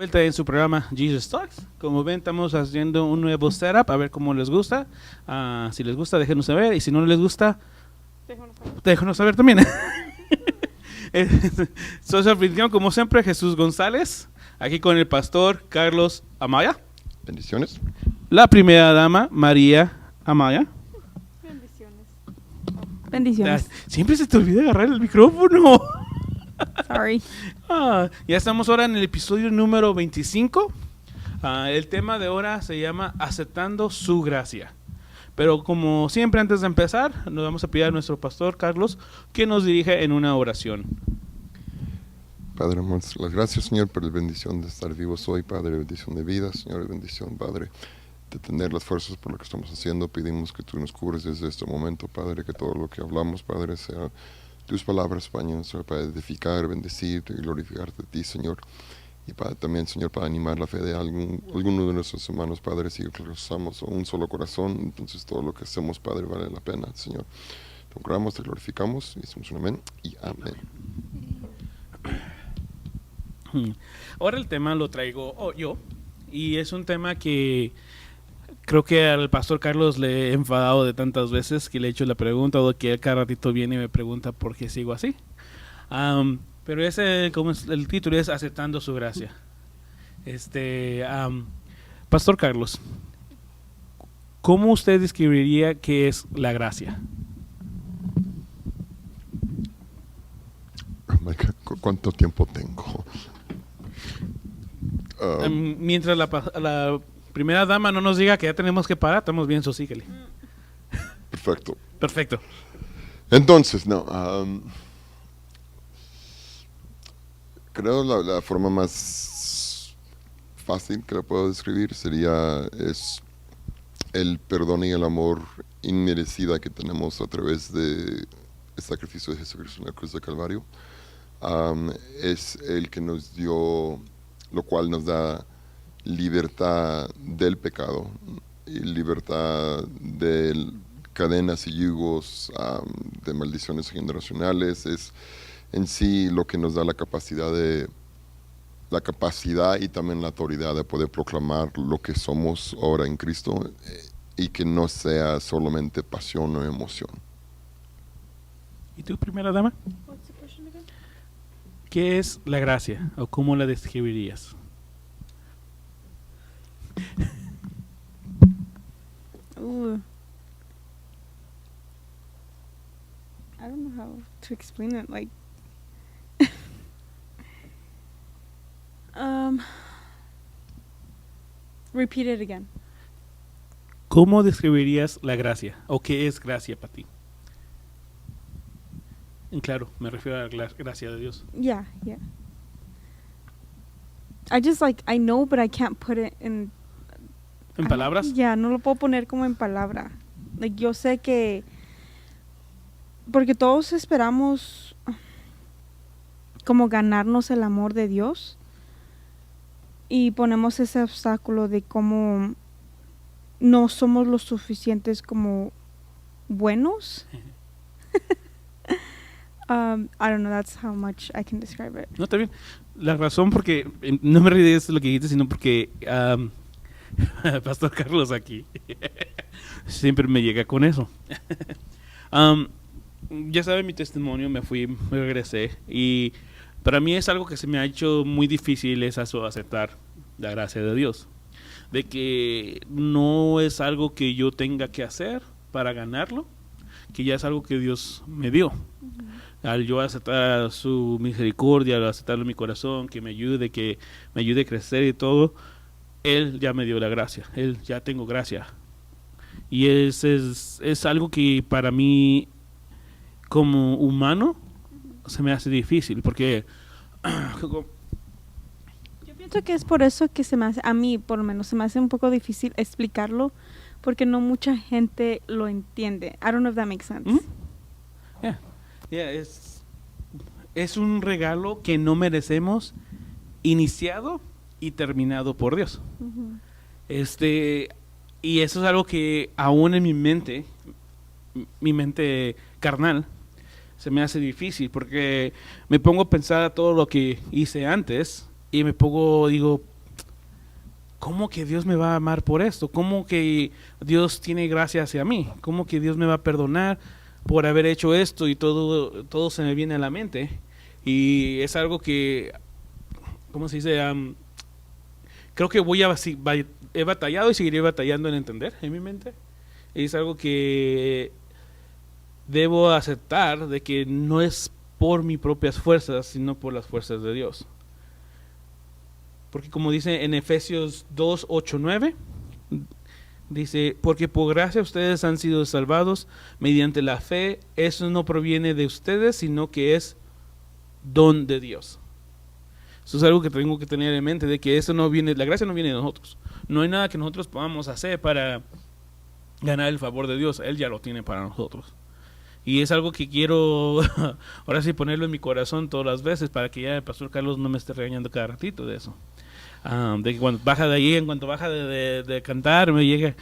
Vuelta en su programa Jesus Talks. Como ven, estamos haciendo un nuevo setup, a ver cómo les gusta. Si les gusta, déjenos saber. Y si no les gusta, déjenos saber también. Soy su anfitrión, como siempre, Jesús González. Aquí con el pastor Carlos Amaya. Bendiciones. La primera dama, María Amaya. Bendiciones. Siempre se te olvida agarrar el micrófono. Sorry. Ya estamos ahora en el episodio número 25. El tema de ahora se llama Aceptando su gracia. Pero como siempre, antes de empezar, nos vamos a pedir a nuestro pastor Carlos que nos dirija en una oración. Padre, damos las gracias, Señor, por la bendición de estar vivos hoy, Padre, bendición de vida, Señor, bendición, Padre, de tener las fuerzas por lo que estamos haciendo. Pedimos que tú nos cubres desde este momento, Padre, que todo lo que hablamos, Padre, sea tus palabras, Señor, para edificar, bendecirte y glorificarte a ti, Señor. Y para, también, Señor, para animar la fe de alguno de nuestros hermanos, Padre, si cruzamos un solo corazón, entonces todo lo que hacemos, Padre, vale la pena, Señor. Te honramos, te glorificamos, y decimos un amén y amén. Ahora el tema lo traigo yo, y es un tema que creo que al pastor Carlos le he enfadado de tantas veces que le he hecho la pregunta, o que él cada ratito viene y me pregunta por qué sigo así. Pero ese, como el título es Aceptando su gracia. Pastor Carlos, ¿cómo usted describiría qué es la gracia? ¿Cuánto tiempo tengo? Mientras la primera dama no nos diga que ya tenemos que parar, estamos bien, sosíguele. Perfecto. Perfecto. Entonces, creo la forma más fácil que la puedo describir es el perdón y el amor inmerecida que tenemos a través de el sacrificio de Jesucristo en la cruz de Calvario. Es el que nos dio, lo cual nos da libertad del pecado y libertad de cadenas y yugos, de maldiciones generacionales. Es en sí lo que nos da la capacidad y también la autoridad de poder proclamar lo que somos ahora en Cristo, y que no sea solamente pasión o emoción. ¿Y tú, primera dama? ¿Qué es la gracia o cómo la describirías? Ooh. I don't know how to explain it. Like, repeat it again. ¿Cómo describirías la gracia o qué es gracia para ti? Claro, me refiero a la gracia de Dios. Yeah. I just I know, but I can't put it in. ¿En palabras? Ya, no lo puedo poner como en palabra. Yo sé que, porque todos esperamos como ganarnos el amor de Dios, y ponemos ese obstáculo de cómo no somos lo suficientes como buenos. I don't know, that's how much I can describe it. No, está bien. La razón porque, no me ríe de eso lo que dijiste, sino porque Pastor Carlos aquí siempre me llega con eso. Ya sabe mi testimonio, me fui, me regresé, y para mí es algo que se me ha hecho muy difícil, es eso, aceptar la gracia de Dios, de que no es algo que yo tenga que hacer para ganarlo, que ya es algo que Dios me dio. Al yo aceptar su misericordia, al aceptarlo en mi corazón, que me ayude a crecer y todo, Él ya me dio la gracia, Él ya tengo gracia. Y es algo que para mí, como humano, se me hace difícil, porque Yo pienso que es por eso que se me hace, a mí por lo menos, se me hace un poco difícil explicarlo, porque no mucha gente lo entiende. I don't know if that makes sense. Es un regalo que no merecemos, iniciado y terminado por Dios. Uh-huh. Y eso es algo que aún en mi mente carnal, se me hace difícil, porque me pongo a pensar a todo lo que hice antes y me pongo, digo, ¿cómo que Dios me va a amar por esto? ¿Cómo que Dios tiene gracia hacia mí? ¿Cómo que Dios me va a perdonar por haber hecho esto? Y todo se me viene a la mente. Y es algo que, ¿cómo se dice? Creo que he batallado y seguiré batallando en entender en mi mente. Es algo que debo aceptar, de que no es por mis propias fuerzas, sino por las fuerzas de Dios. Porque como dice en Efesios 2, 8, 9, dice, porque por gracia ustedes han sido salvados mediante la fe. Eso no proviene de ustedes, sino que es don de Dios. Eso es algo que tengo que tener en mente, de que eso no viene, la gracia no viene de nosotros. No hay nada que nosotros podamos hacer para ganar el favor de Dios. Él ya lo tiene para nosotros. Y es algo que quiero ahora sí ponerlo en mi corazón todas las veces, para que ya el pastor Carlos no me esté regañando cada ratito de eso. De que cuando baja de ahí, en cuanto baja de cantar, me llega,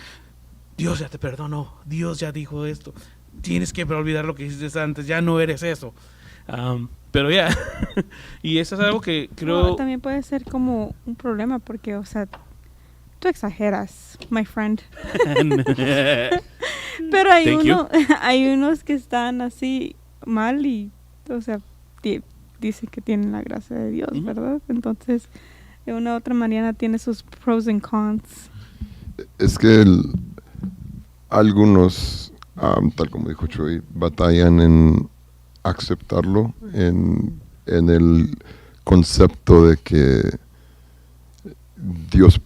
Dios ya te perdonó, Dios ya dijo esto, tienes que olvidar lo que hiciste antes, ya no eres eso. Pero ya, y eso es algo que creo... No, también puede ser como un problema, porque, o sea, tú exageras, my friend. Pero hay unos que están así mal y, o sea, dicen que tienen la gracia de Dios, ¿verdad? Entonces, de una u otra manera tiene sus pros and cons. Es que algunos, tal como dijo Chuy, batallan en aceptarlo, en el concepto de que Dios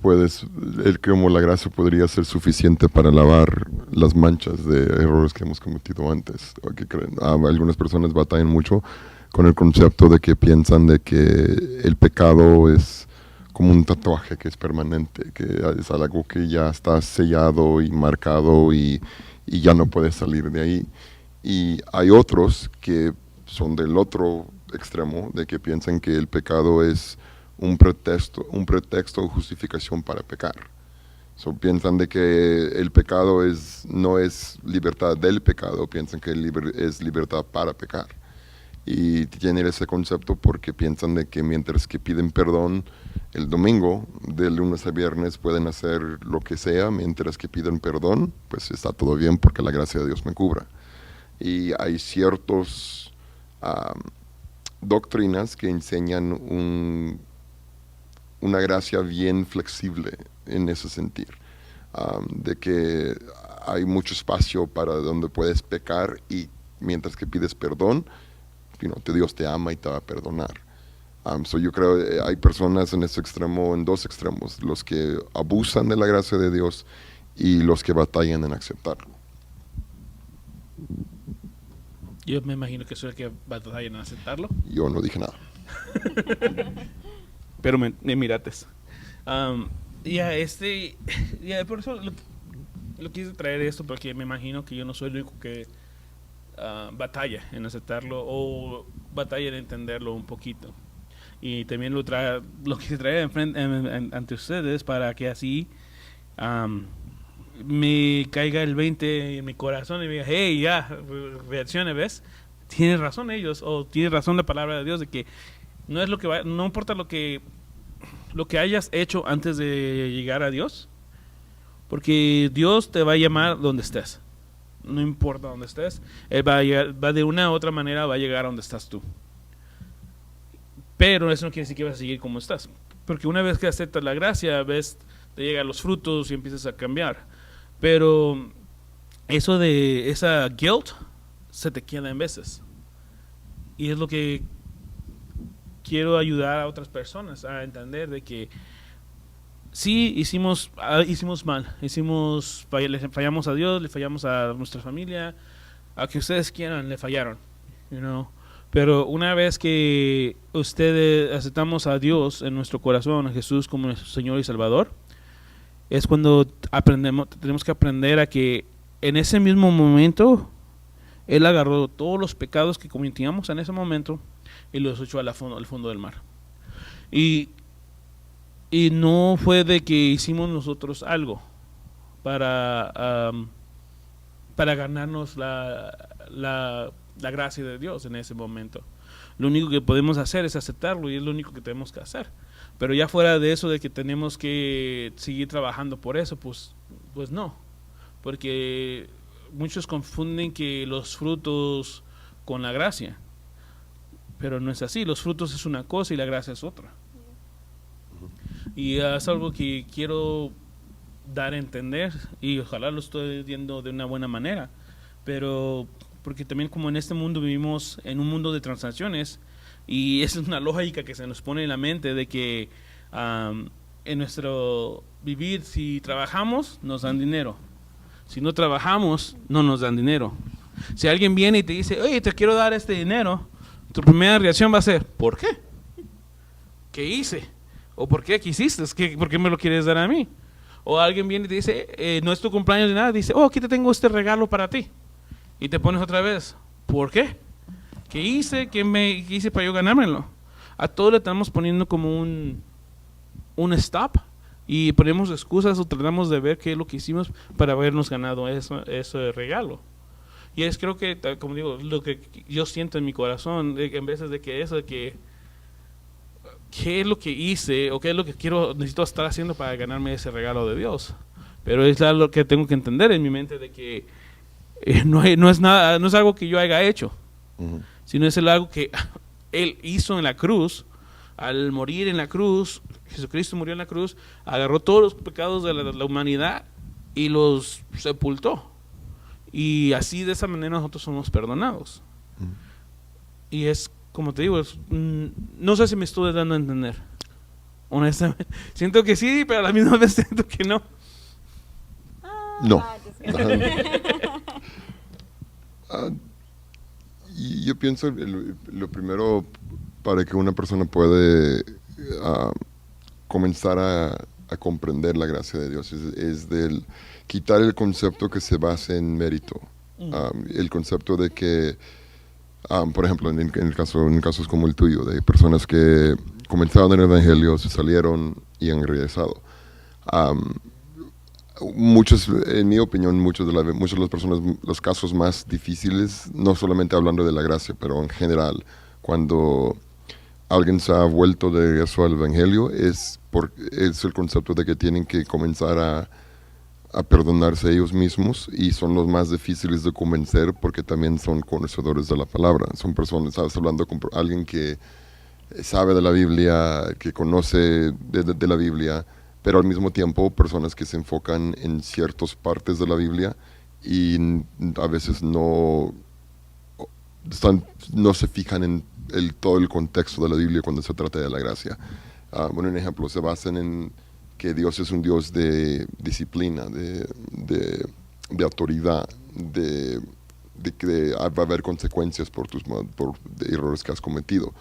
como la gracia podría ser suficiente para lavar las manchas de errores que hemos cometido antes. Algunas personas batallan mucho con el concepto de que piensan de que el pecado es como un tatuaje que es permanente, que es algo que ya está sellado y marcado y ya no puede salir de ahí. Y hay otros que son del otro extremo, de que piensan que el pecado es un pretexto o justificación para pecar. Piensan de que el pecado no es libertad del pecado, piensan que es libertad para pecar. Y tienen ese concepto porque piensan de que mientras que piden perdón el domingo, de lunes a viernes pueden hacer lo que sea, mientras que piden perdón, pues está todo bien porque la gracia de Dios me cubra. Y hay ciertos doctrinas que enseñan una gracia bien flexible en ese sentir, de que hay mucho espacio para donde puedes pecar y mientras que pides perdón, Dios te ama y te va a perdonar. Yo creo que hay personas en ese extremo, en dos extremos, los que abusan de la gracia de Dios y los que batallan en aceptarlo. Yo me imagino que soy el que batallan en aceptarlo. Yo no dije nada. Pero me mirates. Por eso lo quise traer esto, porque me imagino que yo no soy el único que batalla en aceptarlo o batalla en entenderlo un poquito. Y también lo quise traer ante ustedes para que así me caiga el 20 en mi corazón y me diga, hey, ya, reaccione, ¿ves? Tienes razón ellos, o tiene razón la palabra de Dios, de que no es no importa lo que hayas hecho antes de llegar a Dios, porque Dios te va a llamar donde estés. No importa dónde estés, Él va de una u otra manera, va a llegar a donde estás tú. Pero eso no quiere decir que vas a seguir como estás, porque una vez que aceptas la gracia, te llegan los frutos y empiezas a cambiar. Pero eso de esa guilt se te queda en veces, y es lo que quiero ayudar a otras personas a entender, de que sí, hicimos mal, le fallamos a Dios, le fallamos a nuestra familia, a que ustedes quieran, le fallaron, pero una vez que ustedes aceptamos a Dios en nuestro corazón, a Jesús como nuestro Señor y Salvador, es cuando tenemos que aprender a que en ese mismo momento Él agarró todos los pecados que cometíamos en ese momento y los echó al fondo del mar. Y no fue de que hicimos nosotros algo para ganarnos la gracia de Dios en ese momento. Lo único que podemos hacer es aceptarlo, y es lo único que tenemos que hacer. Pero ya fuera de eso, de que tenemos que seguir trabajando por eso, pues no. Porque muchos confunden que los frutos con la gracia. Pero no es así. Los frutos es una cosa y la gracia es otra. Y es algo que quiero dar a entender, y ojalá lo estoy viendo de una buena manera. Pero porque también, como en este mundo vivimos en un mundo de transacciones, y esa es una lógica que se nos pone en la mente de que en nuestro vivir, si trabajamos, nos dan dinero. Si no trabajamos, no nos dan dinero. Si alguien viene y te dice, oye, te quiero dar este dinero, tu primera reacción va a ser, ¿por qué? ¿Qué hice? ¿O por qué quisiste? ¿Por qué me lo quieres dar a mí? O alguien viene y te dice, no es tu cumpleaños ni nada, dice, aquí te tengo este regalo para ti. Y te pones otra vez, ¿por qué? ¿Qué hice? ¿Qué hice para yo ganármelo? A todo le estamos poniendo como un stop, y ponemos excusas o tratamos de ver qué es lo que hicimos para habernos ganado ese regalo. Y creo que, como digo, lo que yo siento en mi corazón, en veces de que eso, de que qué es lo que hice o qué es lo que necesito estar haciendo para ganarme ese regalo de Dios. Pero es lo que tengo que entender en mi mente, de que no es algo que yo haya hecho, sino es algo que Él hizo en la cruz. Al morir en la cruz, Jesucristo murió en la cruz, agarró todos los pecados de la humanidad y los sepultó. Y así, de esa manera, nosotros somos perdonados. Y es, como te digo, no sé si me estoy dando a entender. Honestamente, siento que sí, pero a la misma vez siento que no. No. Y yo pienso, lo primero para que una persona puede comenzar a comprender la gracia de Dios es del quitar el concepto que se basa en mérito. El concepto de que, por ejemplo, en casos como el tuyo, de personas que comenzaron el evangelio, se salieron y han regresado. En mi opinión, muchas de las personas, los casos más difíciles, no solamente hablando de la gracia, pero en general, cuando alguien se ha vuelto de regreso al evangelio, es el concepto de que tienen que comenzar a perdonarse ellos mismos, y son los más difíciles de convencer porque también son conocedores de la palabra. Son personas, estás hablando con alguien que sabe de la Biblia, que conoce de la Biblia, pero al mismo tiempo personas que se enfocan en ciertas partes de la Biblia y a veces no se fijan en todo el contexto de la Biblia cuando se trata de la gracia. Un ejemplo, se basan en que Dios es un Dios de disciplina, de autoridad, de que va a haber consecuencias por errores que has cometido.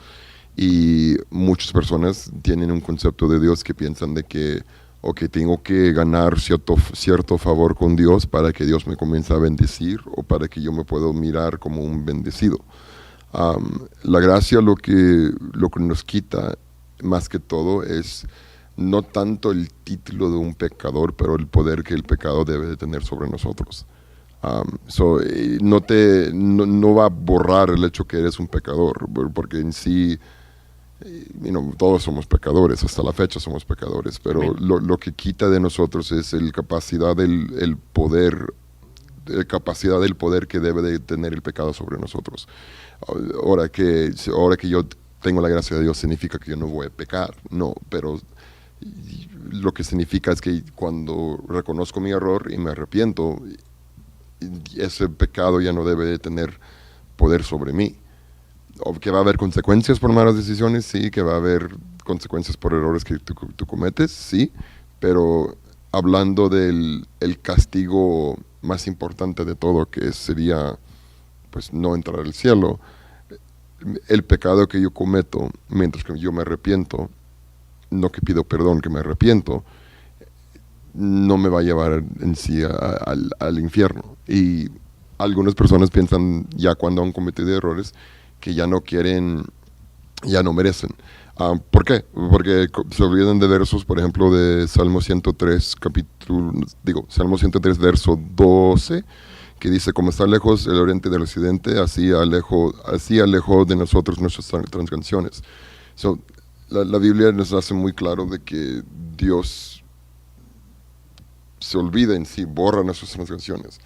Y muchas personas tienen un concepto de Dios que piensan de que tengo que ganar cierto favor con Dios para que Dios me comience a bendecir, o para que yo me pueda mirar como un bendecido. La gracia lo que nos quita más que todo es no tanto el título de un pecador, pero el poder que el pecado debe de tener sobre nosotros. No va a borrar el hecho que eres un pecador, porque en sí, todos somos pecadores, hasta la fecha somos pecadores, pero lo que quita de nosotros es la capacidad del poder que debe de tener el pecado sobre nosotros. Ahora que yo tengo la gracia de Dios, ¿significa que yo no voy a pecar? No, pero lo que significa es que cuando reconozco mi error y me arrepiento, ese pecado ya no debe de tener poder sobre mí. O que va a haber consecuencias por malas decisiones, sí, que va a haber consecuencias por errores que tú cometes, sí, pero hablando del castigo más importante de todo, que sería pues no entrar al cielo, el pecado que yo cometo mientras que yo me arrepiento, no que pido perdón, que me arrepiento, no me va a llevar en sí al infierno. Y algunas personas piensan, ya cuando han cometido errores, que ya no merecen. ¿Por qué? Porque se olvidan de versos, por ejemplo, de Salmo 103, Salmo 103, verso 12, que dice: como está lejos el oriente del occidente, así alejó de nosotros nuestras transgresiones. la Biblia nos hace muy claro de que Dios se olvida en sí, borra nuestras transgresiones.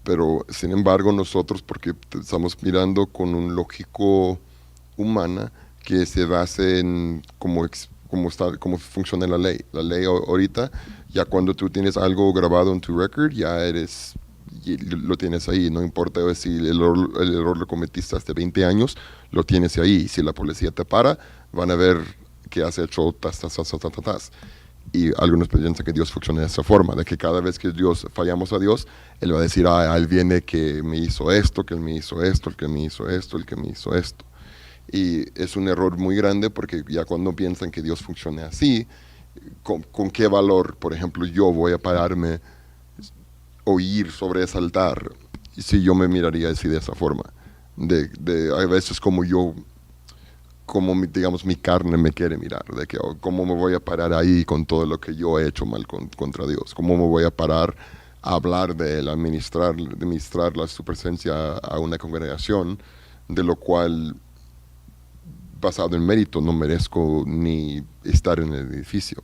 Pero, sin embargo, nosotros, porque estamos mirando con un lógico humana que se base en cómo funciona la ley. La ley ahorita, ya cuando tú tienes algo grabado en tu record, lo tienes ahí. No importa si el error lo cometiste hace 20 años, lo tienes ahí. Si la policía te para, van a ver que has hecho tas. Y algunos piensan que Dios funciona de esa forma, de que cada vez que fallamos a Dios, Él va a decir, Él viene que me hizo esto, que Él me hizo esto, el que me hizo esto, el que me hizo esto. Y es un error muy grande porque ya cuando piensan que Dios funciona así, ¿con qué valor, por ejemplo, yo voy a pararme o ir sobre ese altar si yo me miraría así de esa forma? A veces como mi carne me quiere mirar, de que cómo me voy a parar ahí con todo lo que yo he hecho mal contra Dios, cómo me voy a parar a hablar de Él, a ministrar su presencia a una congregación, de lo cual, basado en mérito, no merezco ni estar en el edificio.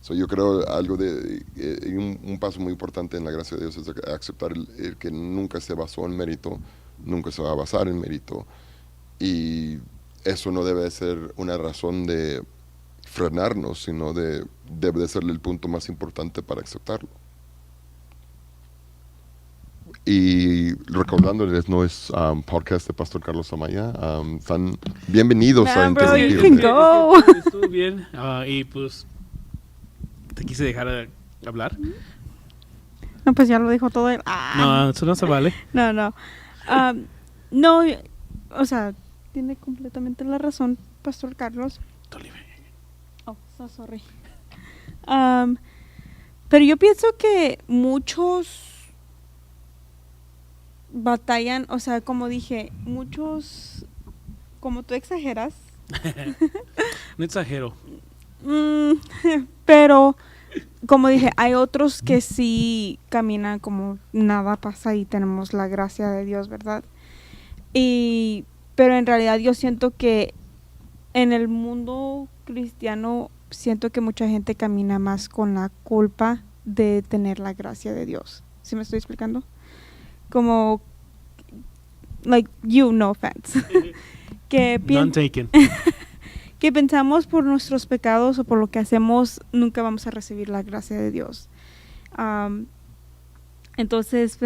Yo creo un paso muy importante en la gracia de Dios es aceptar el que nunca se basó en mérito, nunca se va a basar en mérito, y eso no debe ser una razón de frenarnos, sino debe de ser el punto más importante para aceptarlo. Y recordándoles, no es podcast de Pastor Carlos Amaya. Están bienvenidos a Bro, you interrumpirme. can go. Estuvo bien. Y pues te quise dejar hablar. No, pues ya lo dijo todo él. No, eso no se vale. No. No, o sea, tiene completamente la razón, Pastor Carlos. Oh, so sorry. Pero yo pienso que muchos batallan, o sea, como dije, como tú exageras. No exagero. Pero, como dije, hay otros que sí caminan como nada pasa y tenemos la gracia de Dios, ¿verdad? Pero en realidad yo siento que en el mundo cristiano siento que mucha gente camina más con la culpa de tener la gracia de Dios. ¿Sí me estoy explicando? Como, no offense. None taken. Que pensamos por nuestros pecados o por lo que hacemos, nunca vamos a recibir la gracia de Dios. Entonces,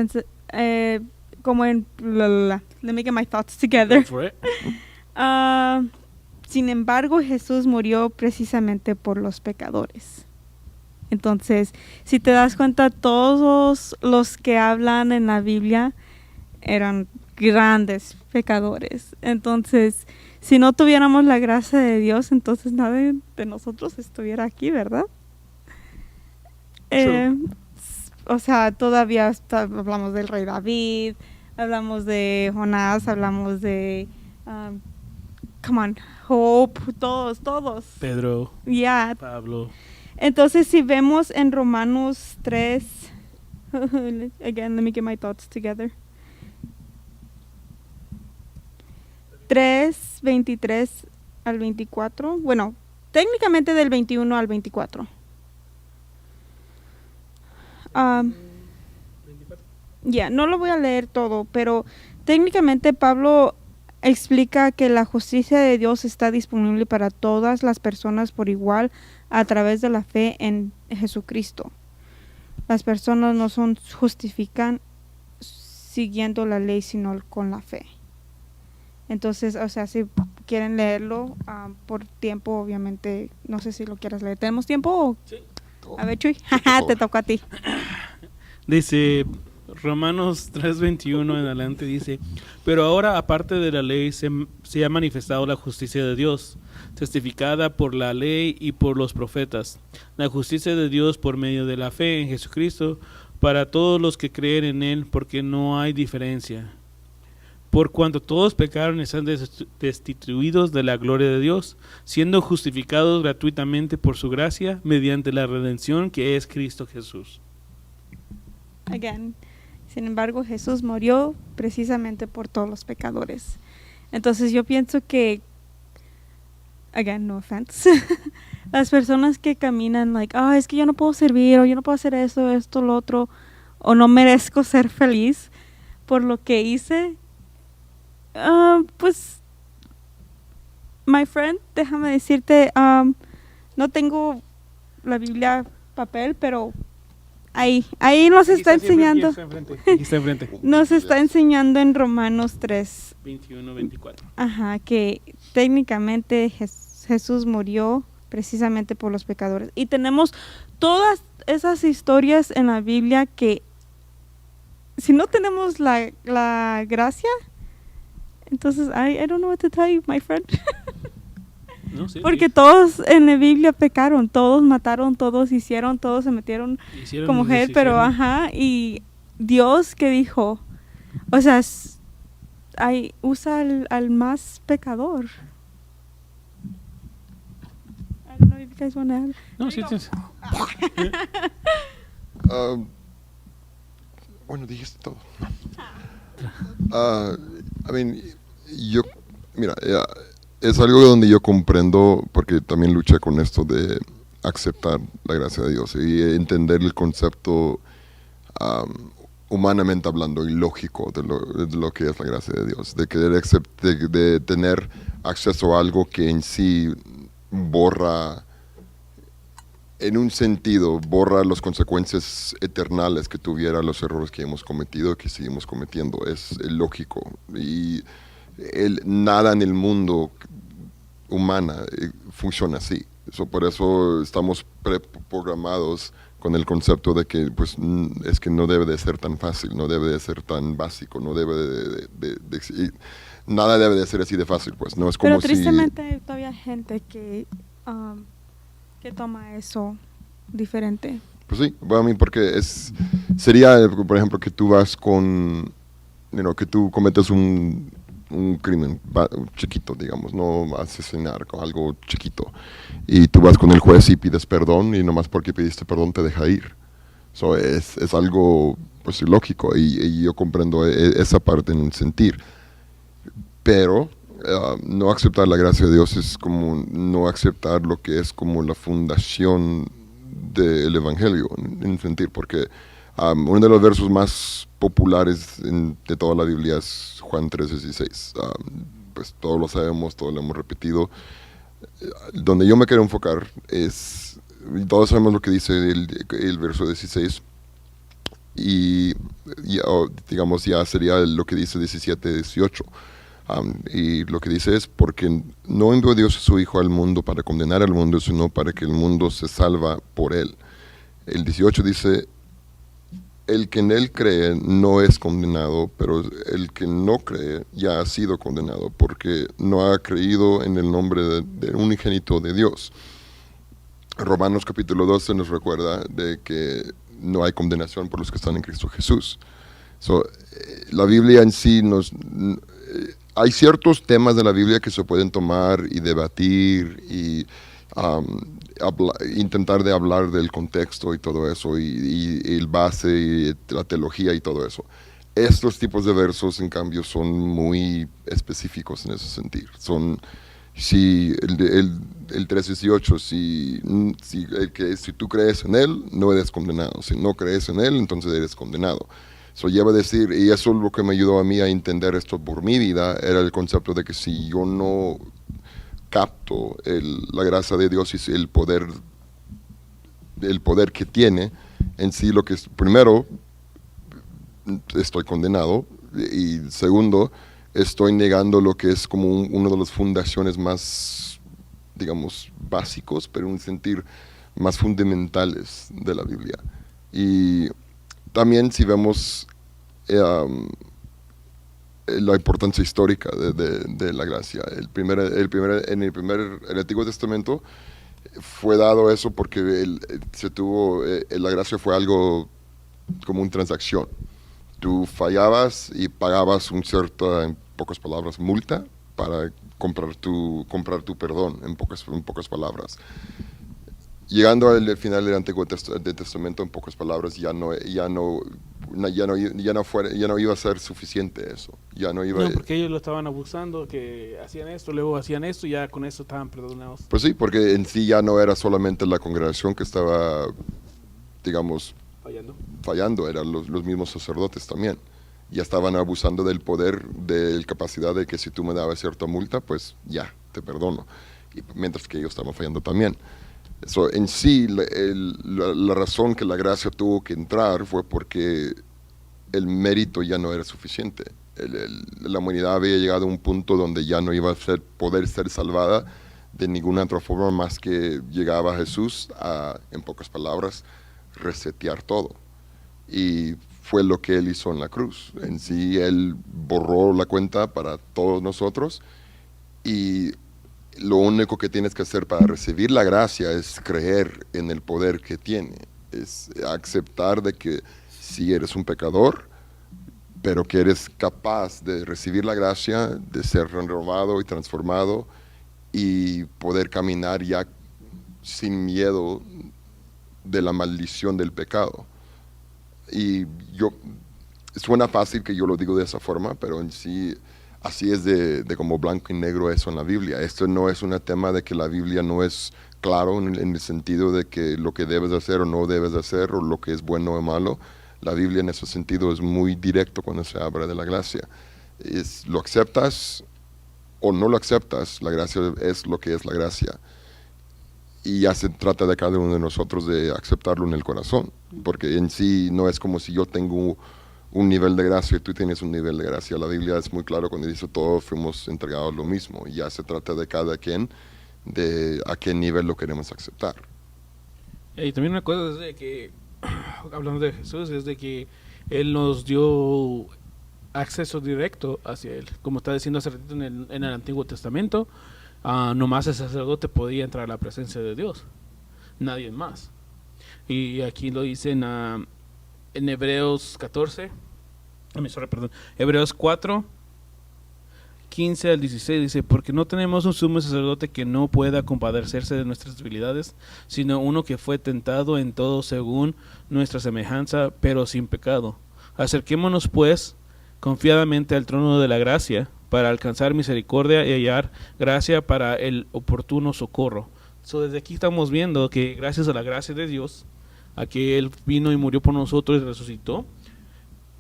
como en... let me get my thoughts together. Go for it. Sin embargo, Jesús murió precisamente por los pecadores. Entonces, si te das cuenta, todos los que hablan en la Biblia eran grandes pecadores. Entonces, si no tuviéramos la gracia de Dios, entonces nadie de nosotros estuviera aquí, ¿verdad? O sea, todavía hablamos del rey David, hablamos de Jonás, hablamos de Hope, todos. Pedro, Yeah. Pablo. Entonces, si vemos en Romanos 3, again, let me get my thoughts together. 3, 23 al 24. Bueno, técnicamente del 21 al 24. No lo voy a leer todo, pero técnicamente Pablo explica que la justicia de Dios está disponible para todas las personas por igual a través de la fe en Jesucristo. Las personas no son justifican siguiendo la ley, sino con la fe. Entonces, o sea, si quieren leerlo por tiempo, obviamente, no sé si lo quieras leer. ¿Tenemos tiempo? O? Sí. A ver, Chuy, te toca a ti. Dice Romanos 3:21 en adelante, dice: pero ahora, aparte de la ley, se ha manifestado la justicia de Dios, testificada por la ley y por los profetas, la justicia de Dios por medio de la fe en Jesucristo, para todos los que creen en Él, porque no hay diferencia. Por cuanto todos pecaron y están destituidos de la gloria de Dios, siendo justificados gratuitamente por su gracia, mediante la redención que es Cristo Jesús. Again. Sin embargo, Jesús murió precisamente por todos los pecadores. Entonces yo pienso que again, no offense, las personas que caminan like, es que yo no puedo servir, o yo no puedo hacer esto, lo otro, o no merezco ser feliz por lo que hice, pues, my friend, déjame decirte, no tengo la Biblia papel, pero ahí nos está enseñando. Aquí está enfrente. Nos está enseñando en Romanos 3. 21, 24. Ajá, que técnicamente Jesús murió precisamente por los pecadores. Y tenemos todas esas historias en la Biblia que si no tenemos la gracia, entonces I don't know what to tell you, my friend. No, sí, Porque sí. todos en la Biblia pecaron, todos mataron, todos hicieron, todos se metieron Hicieron como y mujer, pero deshicieron. y Dios que dijo, o sea, usa al más pecador. I don't know if you guys want to add. No, sí, sí. Bueno, dijiste todo. I mean, yo, mira, es algo donde yo comprendo, porque también luché con esto de aceptar la gracia de Dios y entender el concepto humanamente hablando y lógico de lo que es la gracia de Dios, de querer de tener acceso a algo que en sí borra, en un sentido, borra las consecuencias eternales que tuviera los errores que hemos cometido y que seguimos cometiendo. Es lógico. Y nada en el mundo humana funciona así. Por eso estamos programados con el concepto de que pues, es que no debe de ser tan fácil, no debe de ser tan básico, no debe nada debe de ser así de fácil. Pues. No es como Pero tristemente hay todavía gente que toma eso diferente. Pues sí, bueno, a mí porque sería, por ejemplo, que tú vas con, que tú cometes un crimen chiquito, digamos, no asesinar, con algo chiquito, y tú vas con el juez y pides perdón, y nomás porque pidiste perdón te deja ir. So, es algo pues lógico, y yo comprendo esa parte en el sentir. Pero no aceptar la gracia de Dios es como no aceptar lo que es como la fundación del Evangelio, en sentir, porque uno de los versos más populares de toda la Biblia es Juan 3:16. Pues todos lo sabemos, todos lo hemos repetido. Donde yo me quiero enfocar es, todos sabemos lo que dice el verso 16, y digamos ya sería lo que dice 17, 18. Y lo que dice es, porque no envió Dios a su Hijo al mundo para condenar al mundo, sino para que el mundo se salva por él. El 18 dice, el que en él cree no es condenado, pero el que no cree ya ha sido condenado, porque no ha creído en el nombre de unigénito de Dios. Romanos capítulo 12 nos recuerda de que no hay condenación por los que están en Cristo Jesús. La Biblia en sí hay ciertos temas de la Biblia que se pueden tomar y debatir y intentar de hablar del contexto y todo eso, y el base y la teología y todo eso. Estos tipos de versos, en cambio, son muy específicos en ese sentido. Si el 3:18, si tú crees en él, no eres condenado. Si no crees en él, entonces eres condenado. Eso lleva a decir, y eso es lo que me ayudó a mí a entender esto por mi vida, era el concepto de que si yo no capto la gracia de Dios y el poder que tiene en sí, lo que es, primero, estoy condenado, y segundo, estoy negando lo que es como una de las fundaciones más, digamos, básicos, pero en un sentir más fundamentales de la Biblia. Y también si vemos la importancia histórica de la gracia, en el Antiguo Testamento fue dado eso porque la gracia fue algo como una transacción. Tú fallabas y pagabas un cierto, en pocas palabras, multa para comprar tu perdón, en pocas palabras. Llegando al final del Antiguo Testamento, en pocas palabras, ya no ya no iba a ser suficiente eso. Ya no iba No, porque ellos lo estaban abusando, que hacían esto, luego hacían esto, y ya con eso estaban perdonados. Pues sí, porque en sí ya no era solamente la congregación que estaba, digamos, fallando, eran los mismos sacerdotes también. Ya estaban abusando del poder, de la capacidad de que si tú me dabas cierta multa, pues ya, te perdono. Y mientras que ellos estaban fallando también. So, en sí, la razón que la gracia tuvo que entrar fue porque el mérito ya no era suficiente. La humanidad había llegado a un punto donde ya no iba a poder ser salvada de ninguna otra forma más que llegaba Jesús a, en pocas palabras, resetear todo. Y fue lo que Él hizo en la cruz. En sí, Él borró la cuenta para todos nosotros, y lo único que tienes que hacer para recibir la gracia es creer en el poder que tiene, es aceptar de que sí eres un pecador, pero que eres capaz de recibir la gracia, de ser renovado y transformado y poder caminar ya sin miedo de la maldición del pecado. Y suena fácil que yo lo digo de esa forma, pero en sí así es de como blanco y negro eso en la Biblia. Esto no es un tema de que la Biblia no es claro en el sentido de que lo que debes hacer o no debes hacer, o lo que es bueno o malo. La Biblia en ese sentido es muy directo cuando se habla de la gracia. Lo aceptas o no lo aceptas, la gracia es lo que es la gracia. Y ya se trata de cada uno de nosotros de aceptarlo en el corazón, porque en sí no es como si yo tengo un nivel de gracia y tú tienes un nivel de gracia. La Biblia es muy claro cuando dice todos fuimos entregados lo mismo, y ya se trata de cada quien, de a qué nivel lo queremos aceptar. Y también una cosa es de que, hablando de Jesús, es de que Él nos dio acceso directo hacia Él. Como está diciendo hace ratito en el Antiguo Testamento, nomás el sacerdote podía entrar a la presencia de Dios, nadie más. Y aquí lo dicen en Hebreos 14, Hebreos 4, 15 al 16, dice: porque no tenemos un sumo sacerdote que no pueda compadecerse de nuestras debilidades, sino uno que fue tentado en todo según nuestra semejanza, pero sin pecado. Acerquémonos pues confiadamente al trono de la gracia, para alcanzar misericordia y hallar gracia para el oportuno socorro. Desde aquí estamos viendo que gracias a la gracia de Dios, a que Él vino y murió por nosotros y resucitó,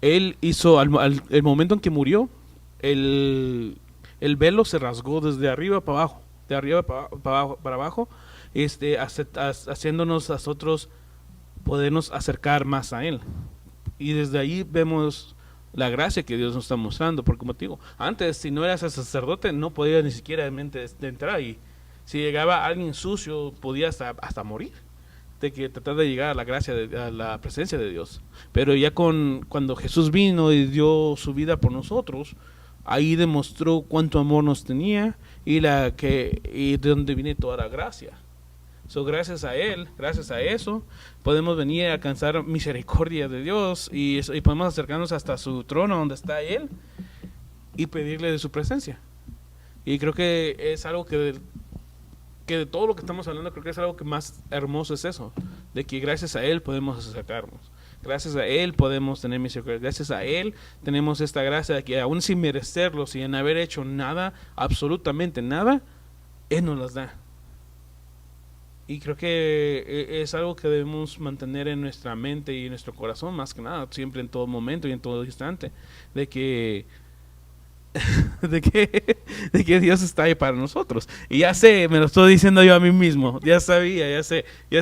Él hizo, el momento en que murió, el velo se rasgó desde arriba para abajo, de arriba para abajo, haciéndonos nosotros podernos acercar más a Él. Y desde ahí vemos la gracia que Dios nos está mostrando, porque como te digo, antes si no eras el sacerdote no podías ni siquiera entrar, y si llegaba alguien sucio podía hasta morir, de que tratar de llegar a la gracia, a la presencia de Dios. Pero ya cuando Jesús vino y dio su vida por nosotros, ahí demostró cuánto amor nos tenía y de dónde viene toda la gracia. Gracias a Él, gracias a eso, podemos venir a alcanzar misericordia de Dios y podemos acercarnos hasta su trono donde está Él y pedirle de su presencia. Y creo que es algo que de todo lo que estamos hablando, creo que es algo que más hermoso es eso, de que gracias a Él podemos acercarnos. Gracias a Él podemos tener misericordia. Gracias a Él tenemos esta gracia de que aún sin merecerlo, sin haber hecho nada, absolutamente nada, Él nos las da. Y creo que es algo que debemos mantener en nuestra mente y en nuestro corazón, más que nada, siempre, en todo momento y en todo instante, de que Dios está ahí para nosotros. Y ya sé, me lo estoy diciendo yo a mí mismo, ya sabía, ya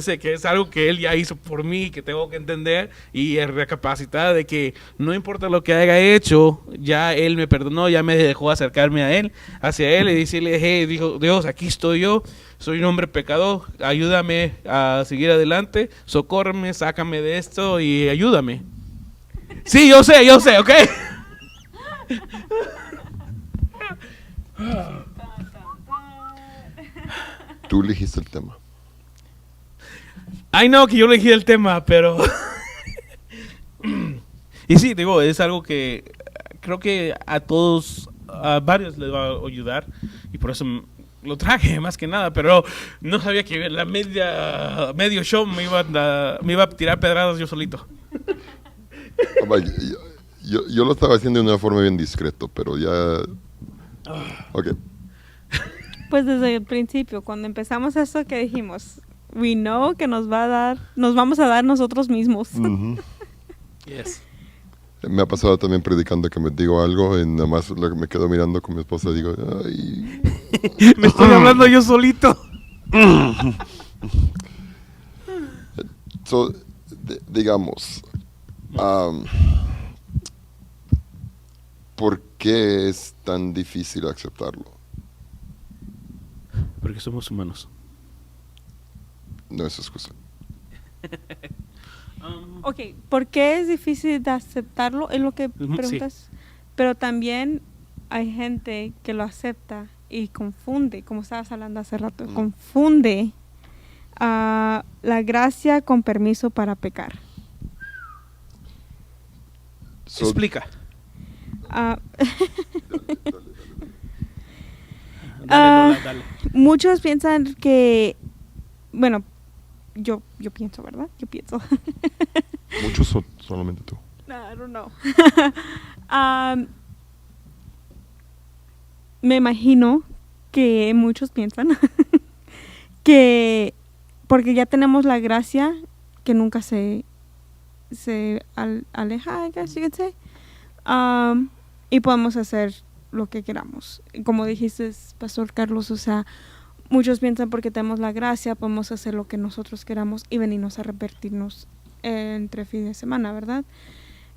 sé que es algo que Él ya hizo por mí, que tengo que entender y recapacitar de que no importa lo que haya hecho, ya Él me perdonó, ya me dejó acercarme hacia Él y decirle: hey, dijo Dios, aquí estoy yo, soy un hombre pecador, ayúdame a seguir adelante, socórreme, sácame de esto y ayúdame. Sí, yo sé, ¿ok? Tú elegiste el tema. I know que yo elegí el tema, pero y sí, digo, es algo que creo que a varios les va a ayudar, y por eso lo traje más que nada, pero no sabía que medio show me iba a tirar pedradas yo solito. Yo lo estaba haciendo de una forma bien discreto, pero ya... Ok. Pues desde el principio, cuando empezamos eso que dijimos, we know que nos vamos a dar nosotros mismos. Yes. Me ha pasado también predicando que me digo algo y nada más me quedo mirando con mi esposa y digo, ay... Me estoy hablando yo solito. So, digamos, ¿por qué es tan difícil aceptarlo? Porque somos humanos. No es excusa. Ok, ¿por qué es difícil de aceptarlo? Es lo que preguntas. Pero también hay gente que lo acepta y confunde, como estabas hablando hace rato, confunde la gracia con permiso para pecar. Explica. Dale. Muchos piensan que, bueno, yo pienso, ¿verdad? Yo pienso. Muchos o solamente tú. I don't know. Me imagino que muchos piensan que porque ya tenemos la gracia que nunca se aleja, I guess you could say, y podemos hacer lo que queramos. Como dijiste, Pastor Carlos, o sea, muchos piensan porque tenemos la gracia podemos hacer lo que nosotros queramos y venirnos a repetirnos entre fin de semana, ¿verdad?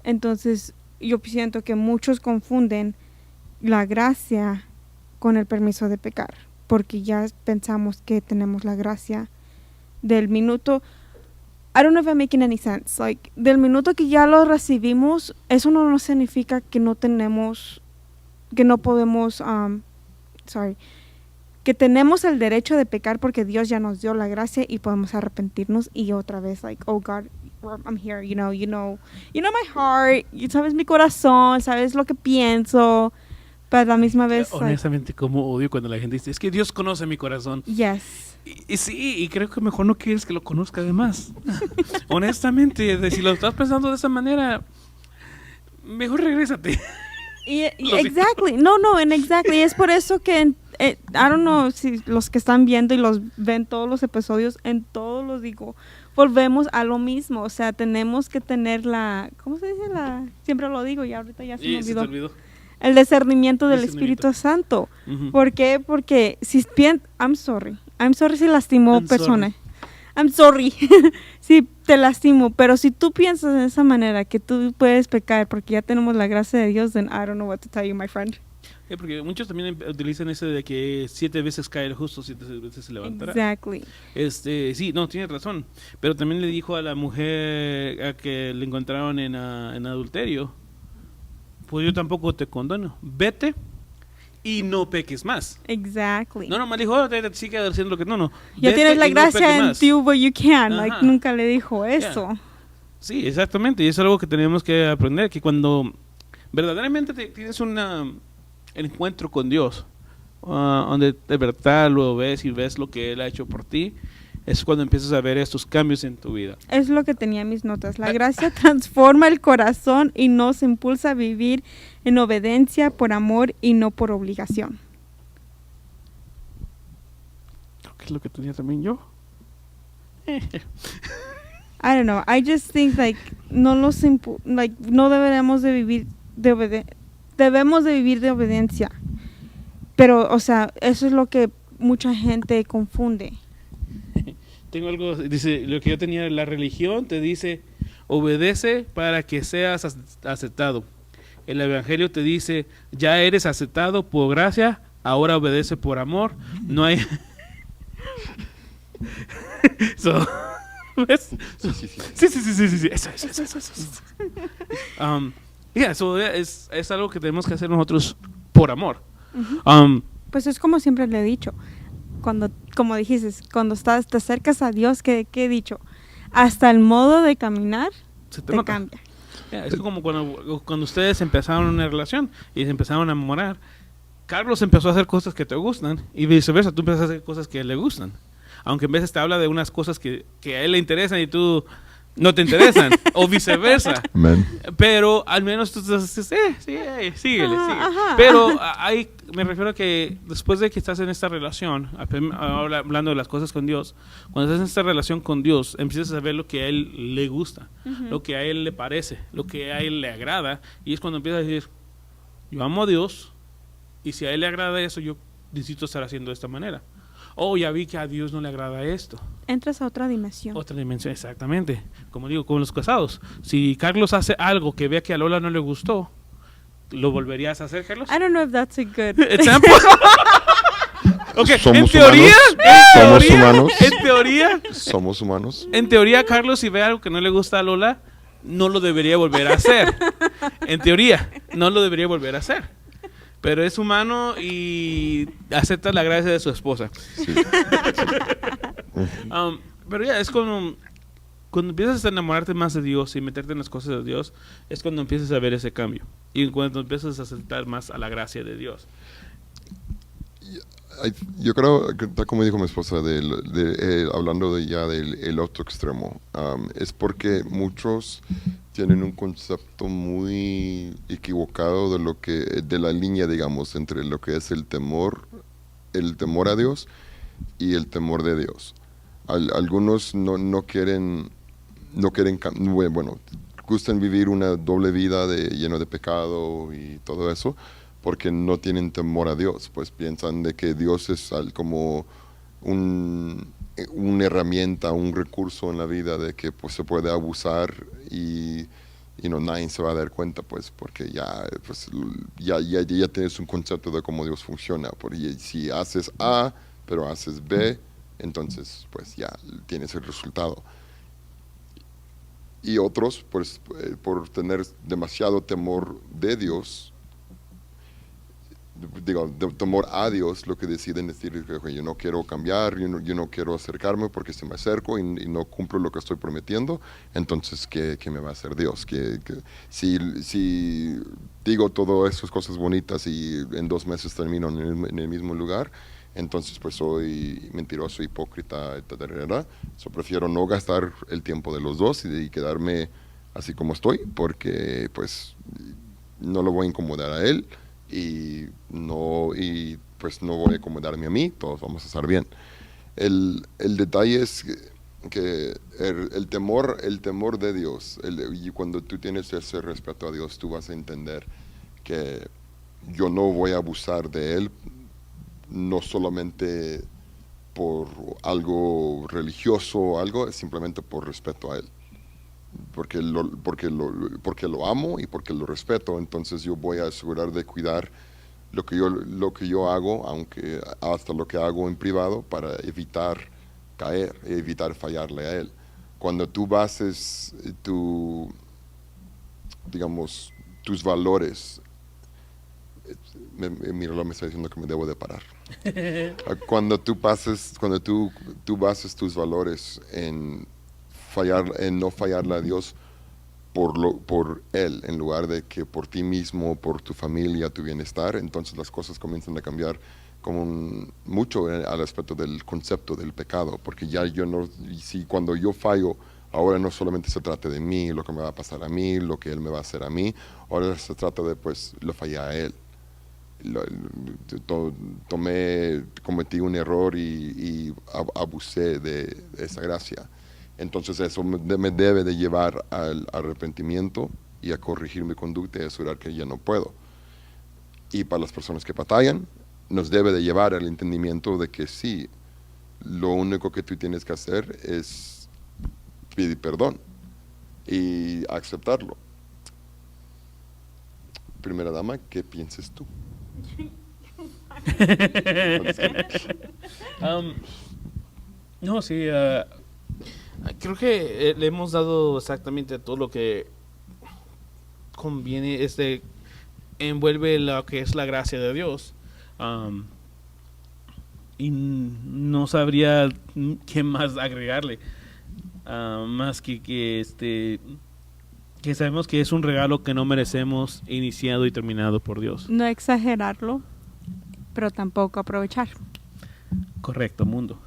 Entonces yo siento que muchos confunden la gracia con el permiso de pecar, porque ya pensamos que tenemos la gracia del minuto, I don't know if I'm making any sense, like, del minuto que ya lo recibimos, eso no significa que no tenemos, que no podemos, que tenemos el derecho de pecar porque Dios ya nos dio la gracia y podemos arrepentirnos y otra vez, like, oh God, I'm here, you know my heart, sabes mi corazón, sabes lo que pienso, pero a la misma vez, honestamente, como odio cuando la gente dice, es que Dios conoce mi corazón. Yes. Y sí, y creo que mejor no quieres que lo conozca además. Honestamente, si lo estás pensando de esa manera, mejor regrésate. Exactly. Exactly. Es por eso que I don't know si los que están viendo y los ven todos los episodios, en todos los digo, volvemos a lo mismo. O sea, tenemos que tener ¿cómo se dice? Siempre lo digo y ahorita ya se me olvidó. Se te olvidó. El discernimiento del Espíritu Santo. ¿Por qué? Porque si I'm sorry si lastimó persona. I'm sorry si te lastimo, pero si tú piensas de esa manera que tú puedes pecar porque ya tenemos la gracia de Dios, then I don't know what to tell you, my friend. Porque muchos también utilizan eso de que 7 veces cae el justo, 7 veces se levantará. Exactly. Sí, no, tienes razón. Pero también le dijo a la mujer a que le encontraron en adulterio, pues yo tampoco te condono. Vete y no peques más. Exactly. No, me dijo, sigue haciendo lo que no. Ya tienes la gracia en do what you can. Ajá. Like, nunca le dijo eso. Yeah. Sí, exactamente. Y es algo que tenemos que aprender, que cuando verdaderamente tienes un encuentro con Dios, donde de verdad lo ves y ves lo que Él ha hecho por ti, es cuando empiezas a ver estos cambios en tu vida. Es lo que tenía en mis notas. La gracia transforma el corazón y nos impulsa a vivir en obediencia por amor y no por obligación. Creo que es lo que tenía también yo. I don't know. I just think no deberíamos de vivir debemos de vivir de obediencia. Pero, o sea, eso es lo que mucha gente confunde. Tengo algo, dice, lo que yo tenía, la religión te dice, obedece para que seas aceptado. El evangelio te dice, ya eres aceptado por gracia, ahora obedece por amor. No hay... ¿Ves? Sí. Eso. Es algo que tenemos que hacer nosotros por amor. Pues es como siempre le he dicho. Como dijiste, cuando te acercas a Dios, ¿qué he dicho? Hasta el modo de caminar te cambia. Es como cuando ustedes empezaron una relación y se empezaron a enamorar. Carlos empezó a hacer cosas que te gustan y viceversa, tú empezaste a hacer cosas que a él le gustan. Aunque en veces te habla de unas cosas que a él le interesan y tú no te interesan, o viceversa. Amén. Pero al menos tú dices, síguele. Ajá. Pero me refiero a que después de que estás en esta relación, hablando de las cosas con Dios, cuando estás en esta relación con Dios, empiezas a ver lo que a Él le gusta, lo que a Él le parece, lo que a Él le agrada, y es cuando empiezas a decir, yo amo a Dios, y si a Él le agrada eso, yo necesito estar haciendo de esta manera. Oh, ya vi que a Dios no le agrada esto. Entras a otra dimensión. Otra dimensión, exactamente. Como digo, con los casados. Si Carlos hace algo que vea que a Lola no le gustó, ¿lo volverías a hacer, Carlos? I don't know if that's a good ¿Example? Okay, Somos humanos. En teoría, Carlos, si ve algo que no le gusta a Lola, no lo debería volver a hacer. En teoría, no lo debería volver a hacer. Pero es humano y acepta la gracia de su esposa. Sí. Pero ya, es cuando empiezas a enamorarte más de Dios y meterte en las cosas de Dios, es cuando empiezas a ver ese cambio. Y cuando empiezas a aceptar más a la gracia de Dios. Yo creo que, tal como dijo mi esposa, hablando ya del otro extremo, es porque muchos tienen un concepto muy equivocado de la línea, digamos, entre lo que es el temor a Dios y el temor de Dios. Algunos no quieren, bueno, gustan vivir una doble vida lleno de pecado y todo eso, porque no tienen temor a Dios, pues piensan de que Dios es como una herramienta, un recurso en la vida de que pues se puede abusar y nadie se va a dar cuenta, pues, porque ya tienes un concepto de cómo Dios funciona. Porque si haces A, pero haces B, entonces pues ya tienes el resultado. Y otros, pues, por tener demasiado temor de Dios, de temor a Dios, lo que deciden es decir, okay, yo no quiero cambiar, yo no quiero acercarme porque si me acerco y no cumplo lo que estoy prometiendo, entonces ¿qué me va a hacer Dios? Que si digo todas esas cosas bonitas y en 2 meses termino en el mismo lugar, entonces pues soy mentiroso, hipócrita, etc. So, prefiero no gastar el tiempo de los dos y quedarme así como estoy, porque pues no lo voy a incomodar a él y pues no voy a acomodarme a mí, todos vamos a estar bien. El detalle es que el temor de Dios, y cuando tú tienes ese respeto a Dios, tú vas a entender que yo no voy a abusar de Él, no solamente por algo religioso o algo, es simplemente por respeto a Él. Porque lo amo y porque lo respeto, entonces yo voy a asegurar de cuidar lo que yo hago, aunque hasta lo que hago en privado, para evitar caer, evitar fallarle a Él. Cuando tú bases tus valores, me está diciendo que me debo de parar. Cuando tú bases tus valores en no fallarle a Dios por Él, en lugar de que por ti mismo, por tu familia, tu bienestar, entonces las cosas comienzan a cambiar como mucho al aspecto del concepto del pecado, porque ya cuando yo fallo, ahora no solamente se trata de mí, lo que me va a pasar a mí, lo que Él me va a hacer a mí, ahora se trata de, pues, lo fallé a Él. Cometí un error y abusé de esa gracia. Entonces eso me debe de llevar al arrepentimiento y a corregir mi conducta y asegurar que ya no puedo. Y para las personas que batallan, nos debe de llevar al entendimiento de que sí, lo único que tú tienes que hacer es pedir perdón y aceptarlo. Primera dama, ¿qué piensas tú? No, sí, creo que le hemos dado exactamente todo lo que conviene, envuelve lo que es la gracia de Dios. Y no sabría qué más agregarle, más que sabemos que es un regalo que no merecemos, iniciado y terminado por Dios. No exagerarlo, pero tampoco aprovechar. Correcto, mundo.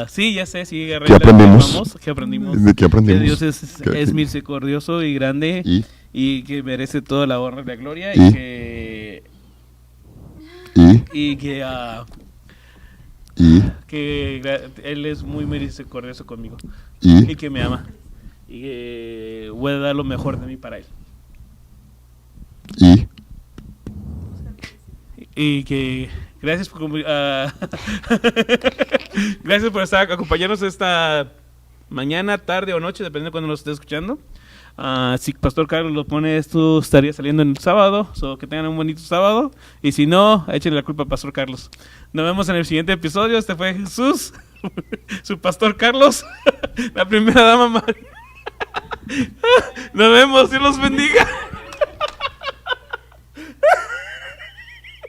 Sí, ya sé, sí, ¿Qué aprendimos? ¿Qué aprendimos? ¿De qué aprendimos? Que Dios es ¿Qué? misericordioso y grande y que merece toda la honra y la gloria ¿Y? que Él es muy misericordioso conmigo y que me ama y que voy a dar lo mejor de mí para Él. Y que gracias por gracias por acompañarnos esta mañana, tarde o noche, dependiendo de cuando nos esté escuchando. Si Pastor Carlos lo pone, esto estaría saliendo en el sábado, que tengan un bonito sábado, y si no, échenle la culpa a Pastor Carlos. Nos vemos en el siguiente episodio. Este fue Jesús, su Pastor Carlos, la primera dama María. Nos vemos, Dios los bendiga.